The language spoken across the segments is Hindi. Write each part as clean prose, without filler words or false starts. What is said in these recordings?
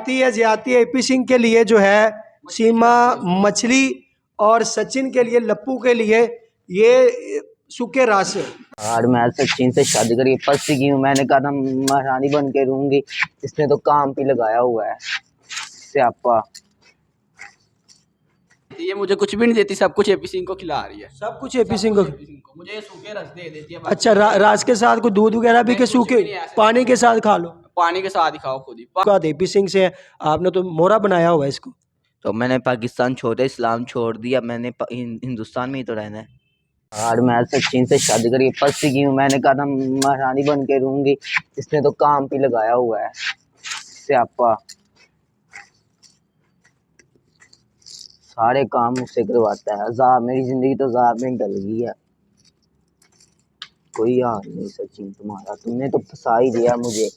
ज्यादती है एपी सिंह के लिए जो है सीमा मछली और सचिन के लिए लप्पू के लिए ये सूखे राशि। यार मैं सचिन से शादी करके फंस गई हूँ। मैंने कहा था महारानी बन के रहूंगी, इसने तो काम पे लगाया हुआ है स्यापा। ये मुझे कुछ भी नहीं देती, सब कुछ एपी सिंह को खिला रही है। सब कुछ एपी सिंह को। मुझे ये सूखे रस दे देती है। अच्छा राज के साथ कोई दूध वगैरह भी के सूखे पानी के साथ खा लो, पानी के साथ ही खाओ खुद ही। बात एपी सिंह से आपने तो मोहरा बनाया हुआ है इसको। तो मैंने पाकिस्तान छोड़ा, इस्लाम छोड़ दिया, मैंने हिंदुस्तान में ही तो रहना है। यार मैं सचिन से शादी करके फंस गई हूँ। मैंने कहा था महारानी बन के रहूंगी, इसने तो काम पे लगाया हुआ है स्यापा। सारे काम मुझसे करवाता है। अज़ाब, मेरी जिंदगी तो अज़ाब में डल गई है। कोई हाल नहीं सचिन तुम्हारा, तुमने तो फंसा ही दिया मुझे।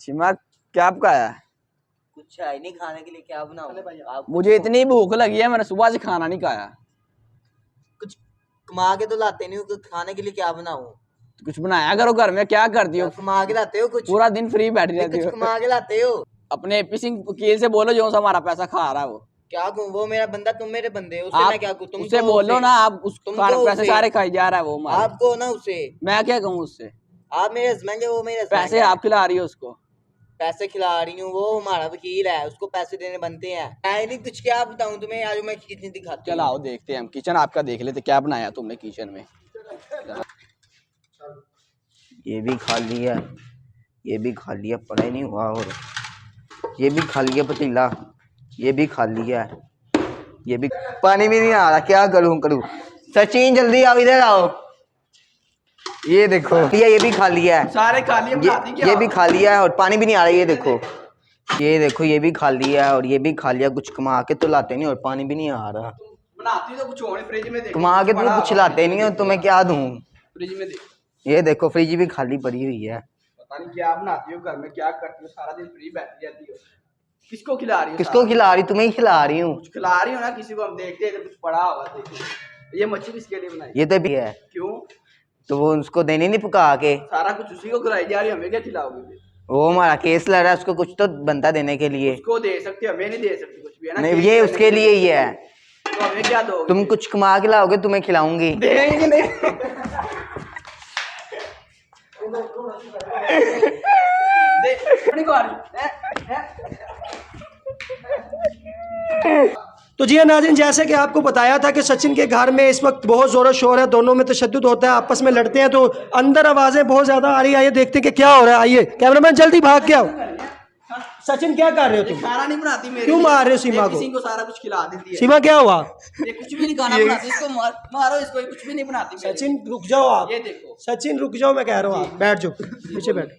सीमा क्या पकाया? कुछ है नहीं खाने के लिए, क्या बनाऊं? मुझे इतनी भूख लगी है, मैंने सुबह से खाना नहीं खाया। कुछ कमा के तो लाते नहीं हो, खाने के लिए क्या बनाऊं? कुछ बनाया करो घर में, क्या करती हो? कमा के लाते हो कुछ? पूरा दिन फ्री बैठी रहती हो। कमा के लाते हो? अपने एपी सिंह वकील से बोलो जो सा हमारा पैसा खा रहा है वो। क्या कहूं? वो मेरा बंदा, तुम मेरे बंदे हो, उससे मैं क्या कहूं? तुम उससे बोलो ना, आप उसको पैसे सारे खाई जा रहा है वो। आपको ना उससे मैं क्या कहूँ उससे? आप मेरे हस्बैंड है, वो मेरे पैसे आप खिला रही हो उसको। पैसे खिला रही हूँ, वो हमारा वकील है, उसको पैसे देने बनते हैं। मैं नहीं कुछ क्या बताऊं तुम्हें, आज मैं किचन दिखाती हूं। चलाओ देखते हैं हम, किचन आपका देख लेते क्या बनाया तुमने किचन में। ये भी खा लिया, ये भी खा लिया, पड़ा ही नहीं हुआ। और ये भी खा लिया पतीला, ये भी खा लिया, ये भी। पानी भी नहीं आ रहा, क्या करूं? सचिन जल्दी आओ, इधर आओ। ये देखो ये भी खा लिया है, सारे खा लिए। ये भी खा लिया है और पानी भी नहीं आ रहा। ये देखो ये भी खा लिया है और ये भी खा लिया। कुछ कमा के तो लाते नहीं और पानी भी नहीं आ रहा। बनाती तो कुछ और, फ्रिज में देखो। कमा के तो कुछ लाते नहीं हो, तो मैं क्या दूं? फ्रिज में देखो, ये देखो फ्रिज भी खाली पड़ी हुई है। पता नहीं क्या बनाती हो घर में, क्या करती हो, सारा दिन फ्री बैठी रहती हो। किसको खिला रही हो? किसको खिला रही? तुम्हें ही खिला रही हूँ। कुछ खिला रही हो ना किसी को, हम देखते हैं कुछ पड़ा होगा। देखो ये मच्छी किसके लिए बनाई? ये तो भी है। क्यों? तो वो उसको देनी नहीं पका के? सारा कुछ उसी को खिलाई जा रही है, हमें क्या खिलाओगे? वो हमारा केस लड़ रहा है, उसको कुछ तो बनता देने के लिए। उसको दे सकते, हमें नहीं दे सकते कुछ भी, है ना? नहीं, ये उसके लिए ही है। तो हमें क्या दोगे? तुम कुछ कमा के लाओगे, तुम्हें खिलाऊंगी। देंगे नहीं। तो जी नाज़रीन, जैसे कि आपको बताया था कि सचिन के घर में इस वक्त बहुत ज़ोर शोर है, दोनों में तशद्दुद होता है, आपस में लड़ते हैं, तो अंदर आवाज़ें बहुत ज़्यादा आ रही है। आइए देखते हैं कि क्या हो रहा है। आइए कैमरामैन जल्दी भाग के आओ। सचिन क्या कर रहे हो तुम? खाना नहीं बनाती मेरे, क्यों मार रहे हो सीमा को? किसी को सारा कुछ खिला देती है। सीमा क्या हुआ? ये कुछ भी नहीं खाना बनाती, इसको मारो, इसको कुछ भी नहीं बनाती। सचिन रुक जाओ आप, ये देखो सचिन रुक जाओ, मैं कह रहा हूँ आप बैठ जाओ, पीछे बैठ।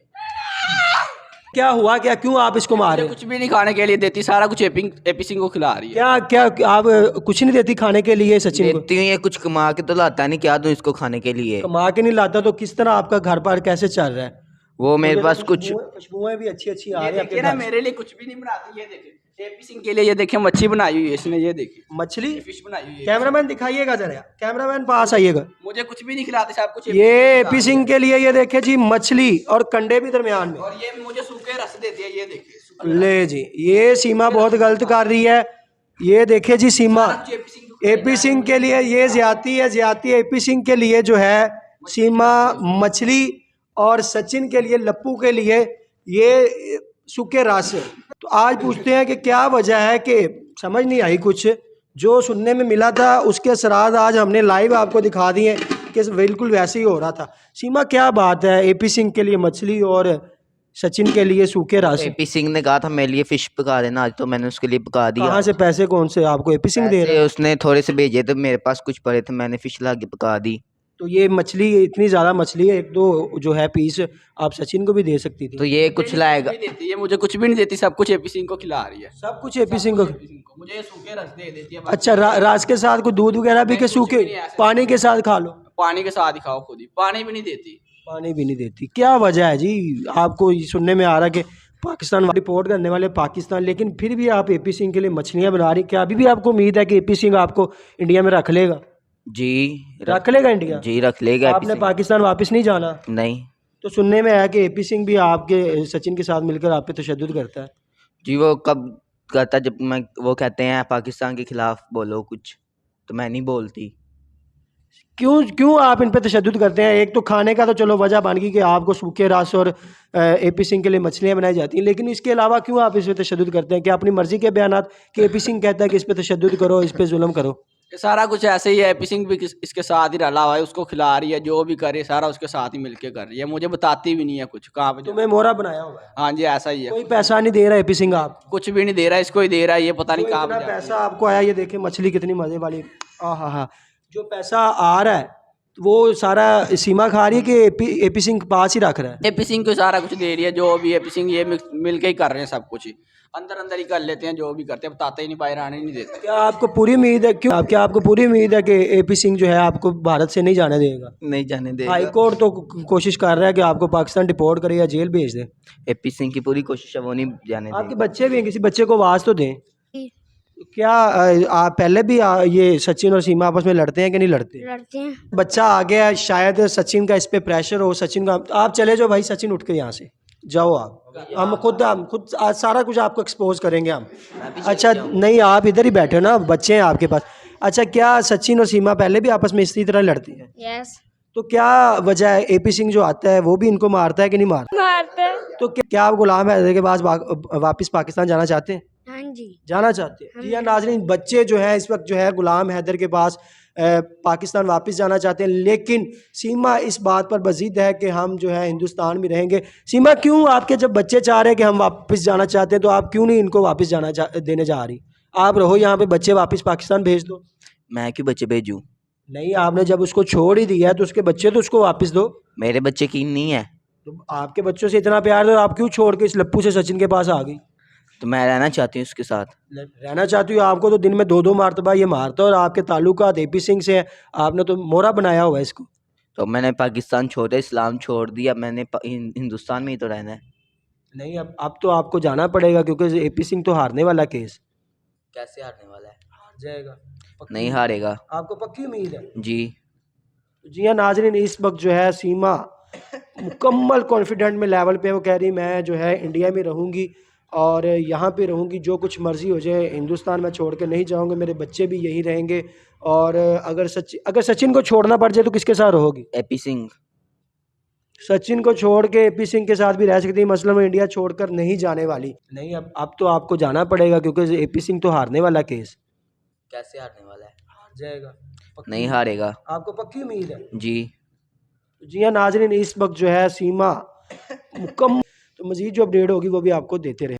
क्या हुआ? क्या क्यों आप इसको मार रहे हो? कुछ भी नहीं खाने के लिए देती, सारा कुछ एपी सिंह को खिला रही है। क्या आप कुछ नहीं देती खाने के लिए सचिन को? देती हूँ, ये कुछ कमा के तो लाता नहीं, क्या दूं इसको खाने के लिए? कमा के नहीं लाता तो किस तरह आपका घर पर कैसे चल रहा है? वो मेरे पास कुछ खुशबुएं भी अच्छी अच्छी आ ये रही है देखिए ना, मेरे लिए कुछ भी नहीं बनाती। ये देखिए एपी सिंह के लिए, ये देखिए मच्छी बनाई हुई है इसने, ये देखिए मछली फिश बनाई हुई है। कैमरामैन दिखाइएगा जरा, कैमरामैन पास आइएगा। मुझे कुछ भी नहीं खिलाते, सब कुछ ये एपी सिंह के लिए, ये देखिए जी मछली और कंडे भी दरमियान में, और ये मुझे सूखे रस देती है। ये देखिए ले जी, ये सीमा बहुत गलत कर रही है। ये देखिए जी सीमा, एपी सिंह के लिए ये ज्यादती है एपी सिंह के लिए जो है सीमा मछली और सचिन के लिए लप्पू के लिए ये सूखे राशि। तो आज पूछते हैं कि क्या वजह है, कि समझ नहीं आई कुछ। जो सुनने में मिला था उसके असरात आज हमने लाइव आपको दिखा दिए कि बिल्कुल वैसे ही हो रहा था। सीमा क्या बात है, एपी सिंह के लिए मछली और सचिन के लिए सूखे राशि? एपी सिंह ने कहा था मेरे लिए फिश पका देना, आज तो मैंने उसके लिए पका दिया। कहाँ से पैसे कौन से आपको एपी सिंह दे रहे हैं? उसने थोड़े से भेजे थे, मेरे पास कुछ पड़े थे, मैंने फिश ला के पका दी। तो ये मछली इतनी ज़्यादा मछली है, एक दो जो है पीस आप सचिन को भी दे सकती थी। तो ये कुछ लाएगा? ये मुझे कुछ भी नहीं देती, सब कुछ एपी सिंह को खिला रही है। सब कुछ एपी सिंह को। मुझे ये सूखे रस दे देती है। अच्छा राज के साथ कोई दूध वगैरह भी के सूखे पानी के साथ खा लो? पानी के साथ ही खाओ खुद ही, पानी भी नहीं देती। पानी भी नहीं देती, क्या वजह है जी? आपको सुनने में आ रहा है कि पाकिस्तान वाली रिपोर्ट करने वाले पाकिस्तान, लेकिन फिर भी आप एपी सिंह के लिए मछलियाँ बना रही। क्या अभी भी आपको उम्मीद है कि एपी सिंह आपको इंडिया में रख लेगा? जी रख लेगा इंडिया? जी रख लेगा। आपने पाकिस्तान वापस नहीं जाना? नहीं। तो सुनने में आया कि एपी सिंह भी आपके सचिन के साथ मिलकर आप पे तशद्दुद करता है। जी वो कब करता जब मैं वो कहते हैं पाकिस्तान के खिलाफ बोलो कुछ, तो मैं नहीं बोलती। क्यों क्यों आप इन पे तशद्दुद करते हैं? एक तो खाने का तो चलो वजह बन गई कि आपको सूखे रस और एपी सिंह के लिए मछलियाँ बनाई जाती हैं, लेकिन इसके अलावा क्यों आप इस पे तशद्दुद करते हैं? कि अपनी मर्जी के बयानात कि एपी सिंह कहता है कि इस पे तशद्दुद करो, इस पे जुल्म करो? ये सारा कुछ ऐसे ही है। एपी सिंह भी इसके साथ ही रला हुआ है, उसको खिला रही है, जो भी कर रही है सारा उसके साथ ही मिलके कर रही है। मुझे बताती भी नहीं है कुछ कहाँ पे तुम्हें मोहरा बनाया हुआ है, हाँ जी ऐसा ही है। कोई पैसा नहीं दे रहा एपी सिंह आपको? कुछ भी नहीं दे रहा है, इसको ही दे रहा है, ये पता नहीं जो कहाँ इतना पे जाती है। पैसा आपको आया, ये देखे मछली कितनी मजे वाली, हाँ, जो पैसा आ रहा है वो सारा सीमा खा रही है कि एपी सिंह पास ही रख रहा है? एपी सिंह को सारा कुछ दे रही है, जो भी एपी सिंह ये मिल के ही कर रहे हैं सब कुछ ही, अंदर अंदर ही कर लेते हैं, जो भी करते हैं बताते ही नहीं, बाहर आने नहीं देते। क्या आपको पूरी उम्मीद है, क्या आपको पूरी उम्मीद है कि एपी सिंह जो है आपको भारत से नहीं जाने देगा? नहीं जाने देगा। हाई कोर्ट तो कोशिश कर रहा है कि आपको पाकिस्तान डिपोर्ट करे या जेल भेज दे। एपी सिंह की पूरी कोशिश है, वो नहीं जाने आपके देगा। बच्चे भी हैं, किसी बच्चे को आवाज़ तो दें। क्या आप पहले भी ये सचिन और सीमा आपस में लड़ते हैं कि नहीं लड़ते? लड़ते हैं। बच्चा आ गया है, शायद सचिन का इस पे प्रेशर हो, सचिन का आप चले जाओ भाई, सचिन उठ के यहाँ से जाओ आप, हम खुद आज सारा कुछ आपको एक्सपोज करेंगे हम। अच्छा नहीं, आप इधर ही बैठे हो ना, बच्चे हैं आपके पास। अच्छा, क्या सचिन और सीमा पहले भी आपस में इसी तरह लड़ती हैं? यस। तो क्या वजह है, एपी सिंह जो आता है वो भी इनको मारता है कि नहीं मारता? मारते हैं। तो क्या आप गुलाम हैदर के पास वापस पाकिस्तान जाना चाहते हैं? हाँ जी। जाना चाहते हैं जी। हाँ नाज़रीन, बच्चे जो है इस वक्त जो है गुलाम हैदर के पास पाकिस्तान वापस जाना चाहते हैं, लेकिन सीमा इस बात पर बज़िद है कि हम जो है हिंदुस्तान में रहेंगे। सीमा, क्यों आपके जब बच्चे चाह रहे हैं कि हम वापस जाना चाहते हैं, तो आप क्यों नहीं इनको वापस देने जा रही? आप रहो यहाँ पे, बच्चे वापस पाकिस्तान भेज दो। मैं क्यों बच्चे भेजूँ? नहीं, आपने जब उसको छोड़ ही दिया है तो उसके बच्चे तो उसको वापस दो। मेरे बच्चे की नहीं है। तो आपके बच्चों से इतना प्यार है, आप क्यों छोड़ के इस लप्पू से सचिन के पास आ गई? तो मैं रहना चाहती हूँ उसके साथ। रहना चाहती हूँ? आपको तो दिन में 2-2 मरतबा ये मारता है और आपके ताल्लुकात एपी सिंह से हैं, आपने तो मोहरा बनाया हुआ है इसको। तो मैंने पाकिस्तान छोड़ा, इस्लाम छोड़ दिया, मैंने हिंदुस्तान में ही तो रहना है। नहीं, अब तो आपको जाना पड़ेगा क्योंकि एपी सिंह तो हारने वाला केस। कैसे हारने वाला है? हार जाएगा। नहीं हारेगा। आपको पक्की उम्मीद है? जी। जी हाँ नाज़रीन, इस वक्त जो है सीमा मुकम्मल कॉन्फिडेंट में लेवल पे वो कह रही मैं जो है इंडिया में रहूँगी और यहाँ पे रहूँगी, जो कुछ मर्ज़ी हो जाए, हिंदुस्तान में छोड़ के नहीं जाऊँगी, मेरे बच्चे भी यही रहेंगे। और अगर सचिन को छोड़ना पड़ जाए तो किसके साथ रहोगी? एपी सिंह। सचिन को छोड़ के एपी सिंह के साथ भी रह सकती है, मसलन वो इंडिया छोड़कर नहीं जाने वाली। नहीं, अब तो आपको जाना पड़ेगा क्योंकि एपी सिंह तो हारने वाला केस। कैसे हारने वाला है? हार जाएगा। नहीं हारेगा। आपको पक्की उम्मीद है? जी। जी हाँ नाज़रीन, इस वक्त जो है सीमा मुकम्मल, तो मज़ीद जो अपडेट होगी वो भी आपको देते रहे।